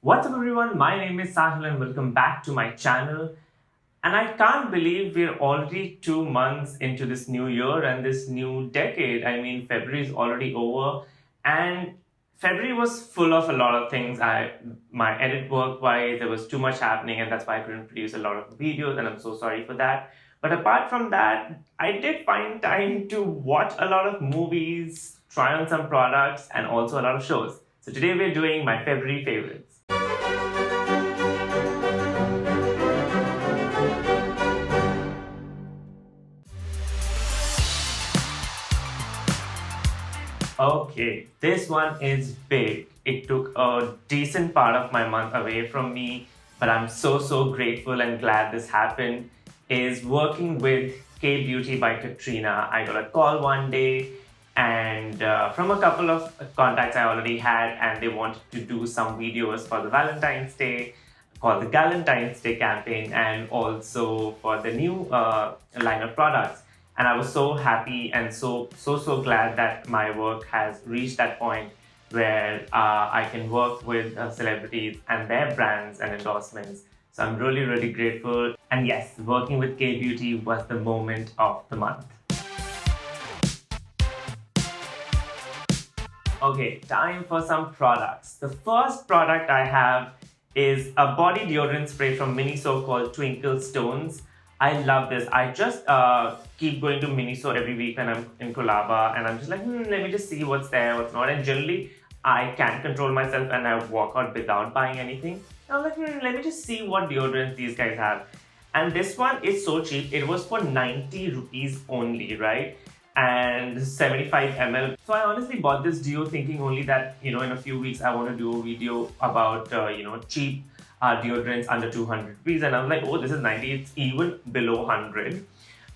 What's up everyone, my name is Saahil and welcome back to my channel. And I can't believe we're already 2 months into this new year and this new decade. I mean, February is already over and February was full of a lot of things. My edit work-wise, there was too much happening and that's why I couldn't produce a lot of videos and I'm so sorry for that. But apart from that, I did find time to watch a lot of movies, try on some products and also a lot of shows. So today we're doing my February favorites. Okay, this one is big. It took a decent part of my month away from me, but I'm so grateful and glad this happened. Is working with K-Beauty by Katrina. I got a call one day and from a couple of contacts I already had, and they wanted to do some videos for the Valentine's Day, called the Galentine's Day campaign, and also for the new line of products. And I was so happy and so glad that my work has reached that point where I can work with celebrities and their brands and endorsements. So I'm really grateful. And yes, working with K-Beauty was the moment of the month. Okay, time for some products. The first product I have is a body deodorant spray from MINISO called Twinkle Stones. I love this. I just keep going to MINISO every week when I'm in Colaba and I'm just like, let me just see what's there, what's not. And generally, I can't control myself and I walk out without buying anything. And I'm like, let me just see what deodorants these guys have. And this one is so cheap. It was for 90 rupees only, right? And 75 ml. So I honestly bought this deo thinking only that, in a few weeks I want to do a video about, cheap deodorants under 200 rupees, and I'm like, oh, this is 90, it's even below 100, and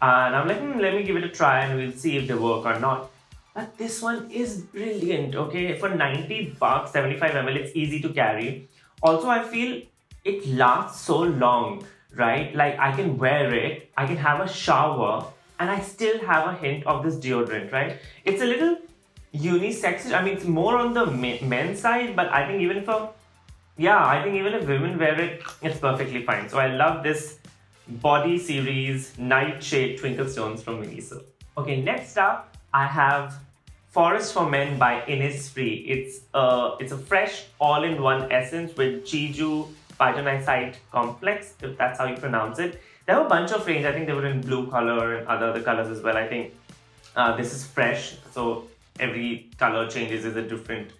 I'm like, let me give it a try and we'll see if they work or not. But this one is brilliant. Okay, for 90 bucks, 75 ml, it's easy to carry. Also, I feel it lasts so long, right? Like I can wear it, I can have a shower and I still have a hint of this deodorant, right? It's a little unisex. I mean, it's more on the men's side, but I think even if women wear it, it's perfectly fine. So I love this body series Nightshade Twinkle Stones from MINISO. Okay, next up, I have Forest for Men by Innisfree. It's a fresh all-in-one essence with Jeju phytonicide complex, if that's how you pronounce it. There were a bunch of range. I think they were in blue color and other colors as well. I think this is fresh, so every color changes is a different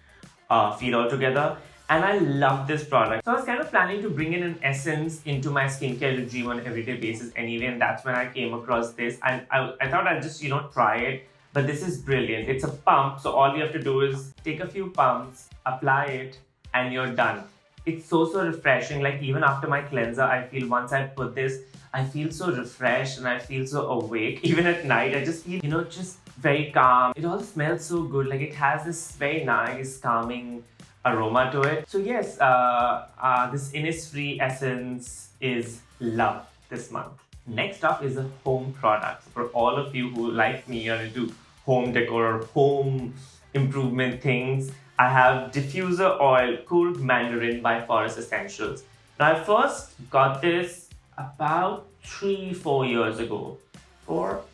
feel altogether. And I love this product. So I was kind of planning to bring in an essence into my skincare regime on an everyday basis anyway, and that's when I came across this. And I thought I'd just, try it. But this is brilliant. It's a pump, so all you have to do is take a few pumps, apply it, and you're done. It's so refreshing. Like even after my cleanser, I feel once I put this, I feel so refreshed and I feel so awake. Even at night, I just feel, just very calm. It all smells so good. Like it has this very nice, calming aroma to it. So yes, this Innisfree essence is love this month. Next up is a home product. For all of you who like me are into home decor, home improvement things, I have Diffuser Oil Coorg Mandarin by Forest Essentials. Now I first got this about 3-4 years ago.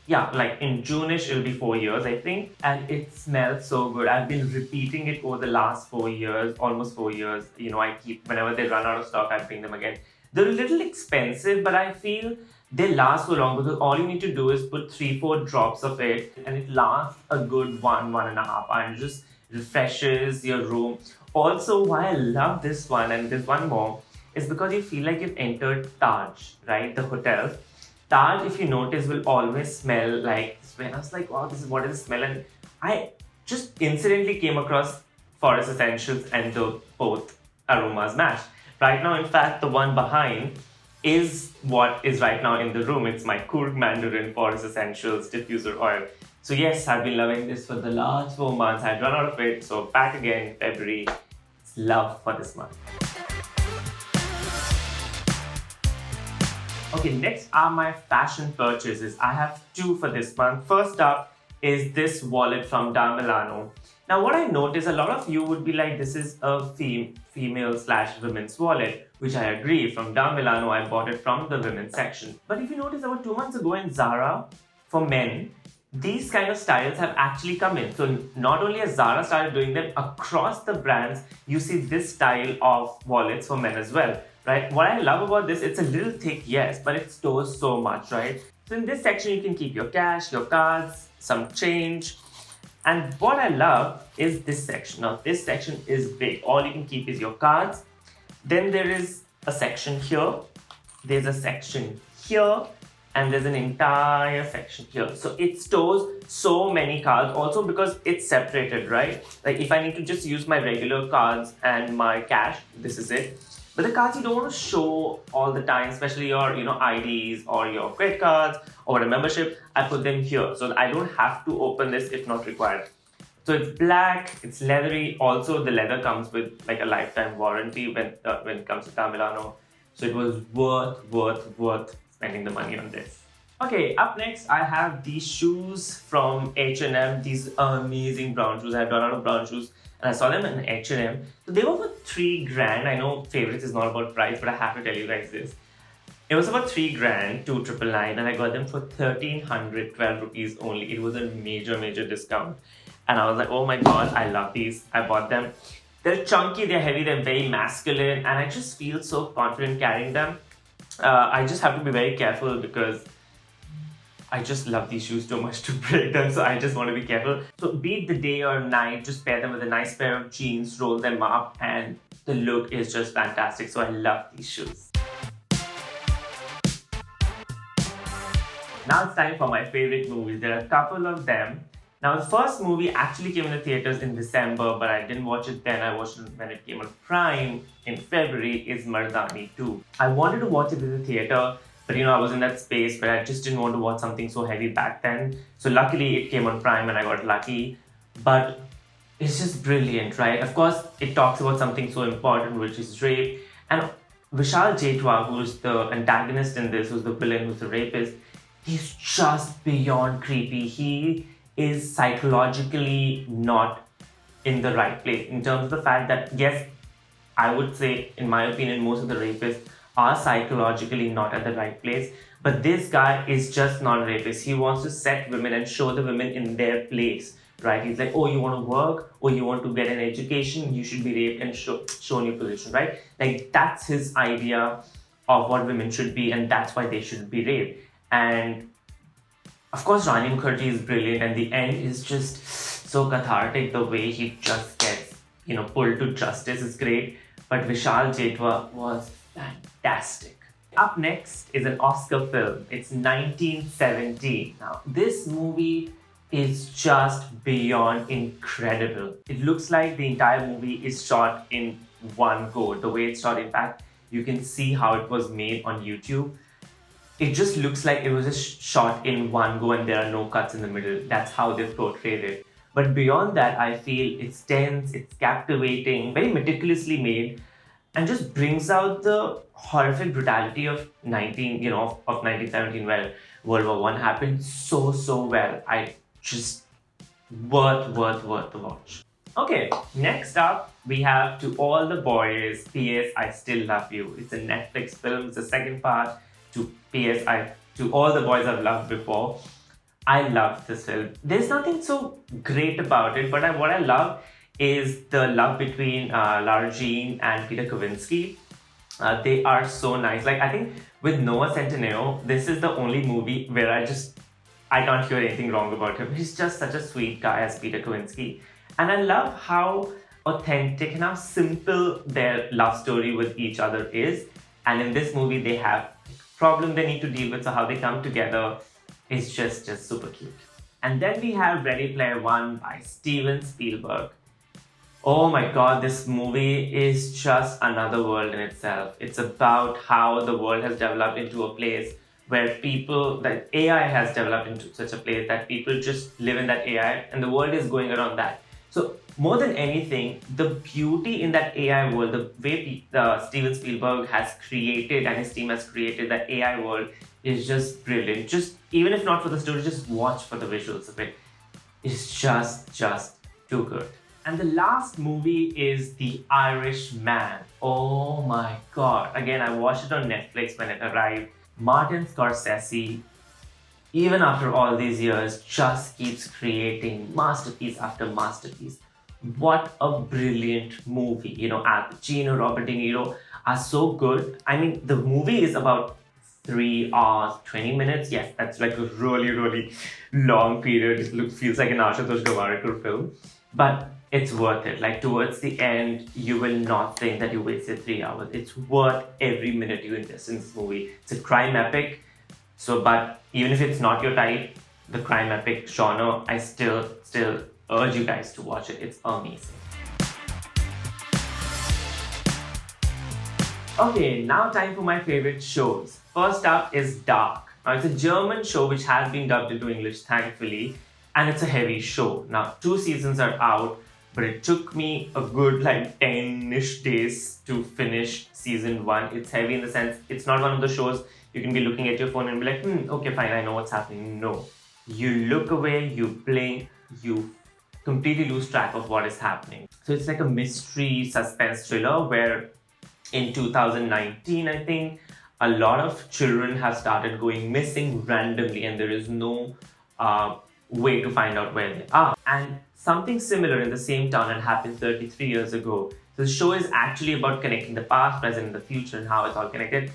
Like in June-ish, it'll be 4 years, I think. And it smells so good. I've been repeating it over the last 4 years, almost 4 years. I keep, whenever they run out of stock, I bring them again. They're a little expensive, but I feel they last so long because all you need to do is put 3-4 drops of it and it lasts a good 1.5 hours and it just refreshes your room. Also, why I love this one, and there's one more, is because you feel like you've entered Taj, right? The hotel. Taj, if you notice, will always smell like this. When I was like, wow, what is the smell? And I just incidentally came across Forest Essentials and the both aromas match. Right now, in fact, the one behind is what is right now in the room. It's my Coorg Mandarin Forest Essentials Diffuser Oil. So yes, I've been loving this for the last 4 months. I'd run out of it, so back again in February. It's love for this month. Okay, next are my fashion purchases. I have 2 for this month. First up is this wallet from Milano. Now, what I noticed, a lot of you would be like, this is a female/women's wallet, which I agree. From Milano, I bought it from the women's section. But if you notice, about 2 months ago in Zara, for men, these kind of styles have actually come in. So not only has Zara started doing them, across the brands, you see this style of wallets for men as well, right? What I love about this, it's a little thick, yes, but it stores so much, right? So in this section, you can keep your cash, your cards, some change. And what I love is this section. Now, this section is big. All you can keep is your cards. Then there is a section here. There's a section here. And there's an entire section here. So it stores so many cards. Also because it's separated, right? Like if I need to just use my regular cards and my cash, this is it. But the cards you don't want to show all the time, especially your IDs or your credit cards or a membership, I put them here. So I don't have to open this if not required. So it's black, it's leathery. Also, the leather comes with like a lifetime warranty when it comes to Milano. So it was worth spending the money on this. Okay, up next I have these shoes from H&M. These amazing brown shoes. I have done a lot of brown shoes and I saw them in H&M. So they were for 3 grand. I know favorites is not about price, but I have to tell you guys this. It was about 3 grand, 2,999, and I got them for 1,312 rupees only. It was a major discount. And I was like, oh my god, I love these. I bought them. They're chunky, they're heavy, they're very masculine, and I just feel so confident carrying them. I just have to be very careful because I just love these shoes too much to break them, so I just want to be careful. So be it the day or night, just pair them with a nice pair of jeans, roll them up, and the look is just fantastic. So I love these shoes. Now it's time for my favorite movies. There are a couple of them. Now the first movie actually came in the theaters in December, but I didn't watch it then. I watched it when it came on Prime in February, is Mardaani 2. I wanted to watch it in the theater, but I was in that space where I just didn't want to watch something so heavy back then. So luckily it came on Prime and I got lucky. But it's just brilliant, right? Of course, it talks about something so important, which is rape. And Vishal Jetwa, who's the antagonist in this, who's the villain, who's the rapist, he's just beyond creepy. He is psychologically not in the right place in terms of the fact that, yes, I would say, in my opinion, most of the rapists are psychologically not at the right place. But this guy is just not a rapist. He wants to set women and show the women in their place, right? He's like, oh, you want to work or you want to get an education, you should be raped and shown your position, right? Like, that's his idea of what women should be, and that's why they should be raped. And of course, Rani Mukherjee is brilliant, and the end is just so cathartic. The way he just gets, pulled to justice is great. But Vishal Jetwa was fantastic. Up next is an Oscar film. It's 1917. Now, this movie is just beyond incredible. It looks like the entire movie is shot in one go. The way it's shot, in fact, you can see how it was made on YouTube. It just looks like it was just shot in one go and there are no cuts in the middle. That's how they've portrayed it. But beyond that, I feel it's tense, it's captivating, very meticulously made, and just brings out the horrific brutality of 1917, where World War I happened so well. Worth the watch. Okay, next up we have To All the Boys, P.S. I Still Love You. It's a Netflix film. It's the second part to P.S. To All the Boys I've Loved Before. I love this film. There's nothing so great about it, but what I love is the love between Lara Jean and Peter Kavinsky. They are so nice. Like, I think with Noah Centineo, this is the only movie where I can't hear anything wrong about him. He's just such a sweet guy as Peter Kavinsky. And I love how authentic and how simple their love story with each other is. And in this movie, they have a problem they need to deal with, so how they come together is just super cute. And then we have Ready Player One by Steven Spielberg. Oh my god, this movie is just another world in itself. It's about how the world has developed into a place where that AI has developed into such a place that people just live in that AI and the world is going around that. So more than anything, the beauty in that AI world, the way Steven Spielberg has created and his team has created that AI world is just brilliant. Just even if not for the story, just watch for the visuals of it. It's just Too good. And the last movie is The Irishman. Oh my god. Again, I watched it on Netflix when it arrived. Martin Scorsese, even after all these years, just keeps creating masterpiece after masterpiece. What a brilliant movie. You know, Al Pacino, Robert De Niro are so good. I mean, the movie is about 3 hours, 20 minutes. Yes, that's like a really, really long period. Feels like an Ashutosh Gowariker film. But it's worth it. Like towards the end, you will not think that you wasted 3 hours. It's worth every minute you invest in this movie. It's a crime epic. So, but even if it's not your type, the crime epic genre, I still urge you guys to watch it. It's amazing. Okay, now time for my favorite shows. First up is Dark. Now, it's a German show which has been dubbed into English, thankfully, and it's a heavy show. Now, 2 seasons are out, but it took me a good 10-ish days to finish season 1. It's heavy in the sense it's not one of the shows you can be looking at your phone and be like, okay, fine, I know what's happening. No. You look away, you blink, you completely lose track of what is happening. So it's like a mystery suspense thriller where in 2019, I think, a lot of children have started going missing randomly and there is no way to find out where they are. And something similar in the same town had happened 33 years ago. So the show is actually about connecting the past, present, and the future and how it's all connected.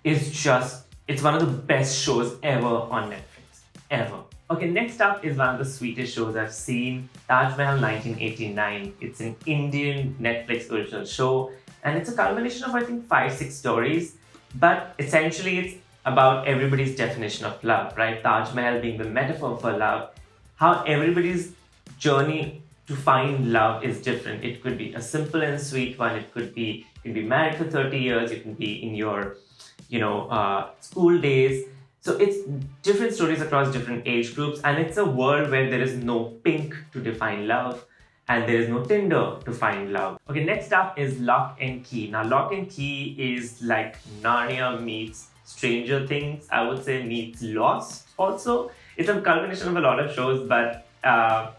It's one of the best shows ever on Netflix. Ever. Okay, next up is one of the sweetest shows I've seen, Taj Mahal 1989. It's an Indian Netflix original show and it's a culmination of I think 5-6 stories, but essentially it's about everybody's definition of love, right? Taj Mahal being the metaphor for love, how everybody's journey to find love is different. It could be a simple and sweet one. It could be you can be married for 30 years. You can be in your school days. So it's different stories across different age groups, and it's a world where there is no pink to define love and there is no Tinder to find love. Okay, next up is Locke and Key. Now, Locke and Key is like Narnia meets Stranger Things, I would say, meets Lost also. It's a culmination of a lot of shows, but a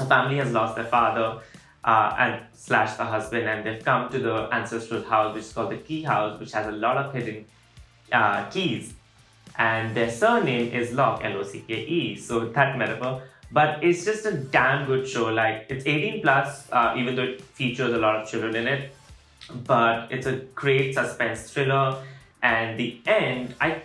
family has lost their father and the husband, and they've come to the ancestral house, which is called the Key House, which has a lot of hidden keys. And their surname is Locke, L-O-C-K-E, so that metaphor. But it's just a damn good show. Like, it's 18 plus, even though it features a lot of children in it. But it's a great suspense thriller. And the end, I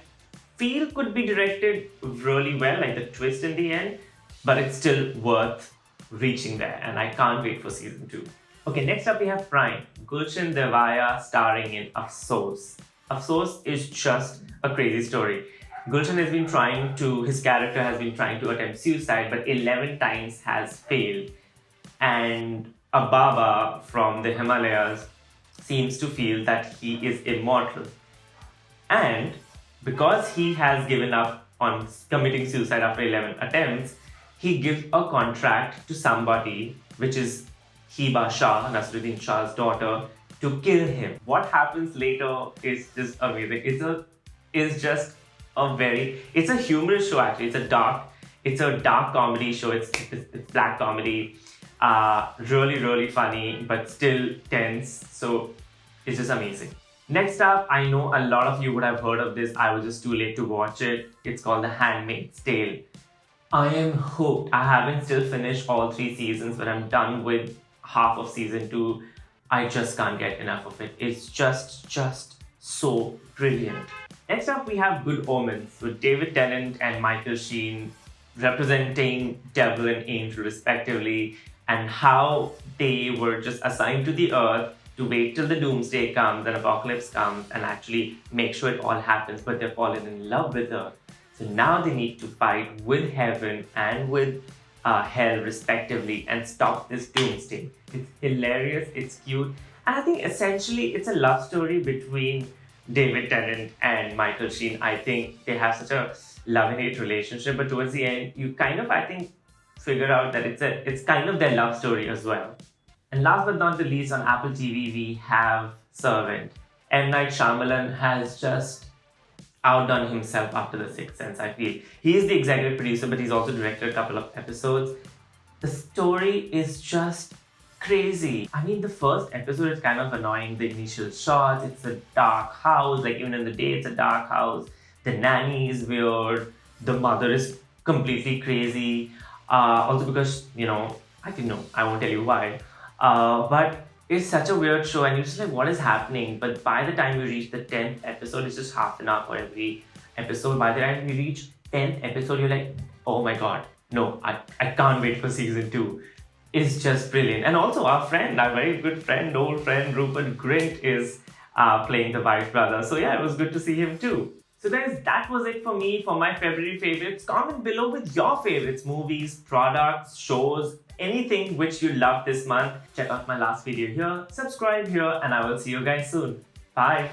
feel could be directed really well, like the twist in the end. But it's still worth reaching there. And I can't wait for season 2. Okay, next up we have Prime. Gulshan Devaya starring in Afsos. Afsos is just a crazy story. Gulshan his character has been trying to attempt suicide, but 11 times has failed. And a Baba from the Himalayas seems to feel that he is immortal. And because he has given up on committing suicide after 11 attempts, he gives a contract to somebody, which is Hiba Shah, Nasruddin Shah's daughter, to kill him. What happens later is just amazing. It's a humorous show actually. It's a dark comedy show. It's black comedy. Really, really funny, but still tense. So it's just amazing. Next up, I know a lot of you would have heard of this. I was just too late to watch it. It's called The Handmaid's Tale. I am hooked. I haven't still finished all 3 seasons, but I'm done with half of season 2. I just can't get enough of it. It's just so brilliant. Next up, we have Good Omens with David Tennant and Michael Sheen representing devil and angel respectively, and how they were just assigned to the earth to wait till the doomsday comes and apocalypse comes and actually make sure it all happens, but they've fallen in love with earth. So now they need to fight with heaven and with hell respectively and stop this doomsday. It's hilarious, it's cute, and I think essentially it's a love story between David Tennant and Michael Sheen. I think they have such a love and hate relationship, but towards the end you kind of, I think, figure out that it's kind of their love story as well. And last but not the least, on Apple TV we have Servant. M. Night Shyamalan has just outdone himself after The Sixth Sense, I feel. He is the executive producer, but he's also directed a couple of episodes. The story is just crazy. I mean, the first episode is kind of annoying. The initial shots, it's a dark house, like even in the day, it's a dark house. The nanny is weird. The mother is completely crazy. Also because, I didn't know. I won't tell you why. But it's such a weird show and you're just like, what is happening? But by the time you reach the 10th episode, it's just half an hour for every episode. By the time you reach 10th episode, you're like, oh my god, no, I can't wait for season 2. It's just brilliant. And also our very good friend, old friend, Rupert Grint is playing the White brother. So yeah, it was good to see him too. So guys, that was it for me for my February favorites. Comment below with your favorites, movies, products, shows, anything which you love this month. Check out my last video here, subscribe here, and I will see you guys soon. Bye.